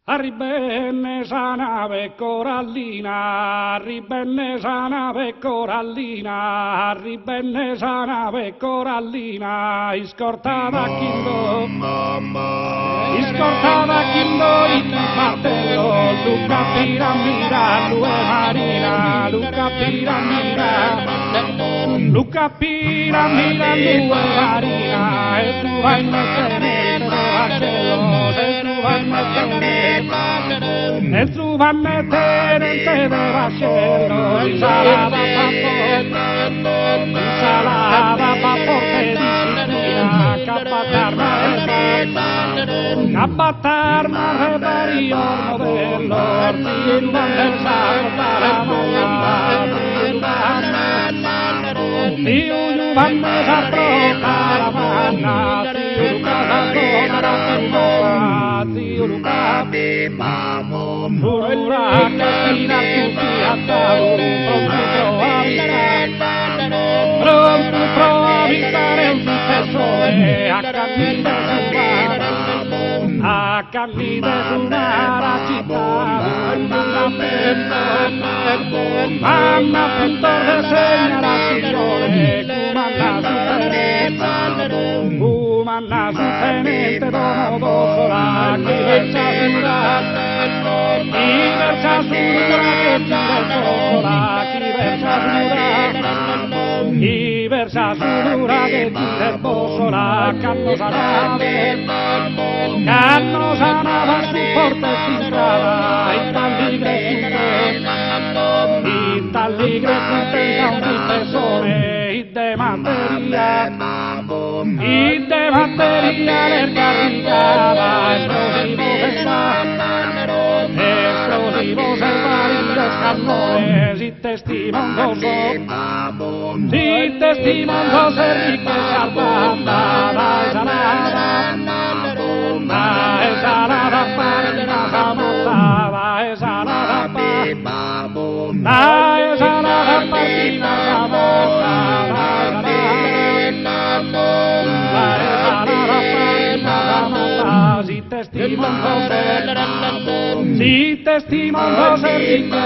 Arrivenne sa nave corallina, arrivenne sa nave corallina, arrivenne sa nave corallina, iscortava chindo il martello, Luca Piramira, due marina, Luca Piramira, due marina, e tu vai a mettere il vascello, se tu vai a mettere e su va a mettere in te de vascello, insalata papote di Sicilia, cappatarma repario modello, il bandesano para Tiu vanne sa caravana, tiu casa tiu luca Surura catina tutti a pronto pro abitare un difensore a camminare su una città, mamma pintor de segnalazione, cumanna su tenente Domodossola, chi versa sudura che chi versa sudura che gira il bossola, canno sanava su porta in strada, in talligre contenta un difensore, in de materia nel carricava, esplosivo selvare los cannone, si testimondo Enrique Salvanda, la ensalada partida samata, la ensalada partida samata, si testimondo Enrique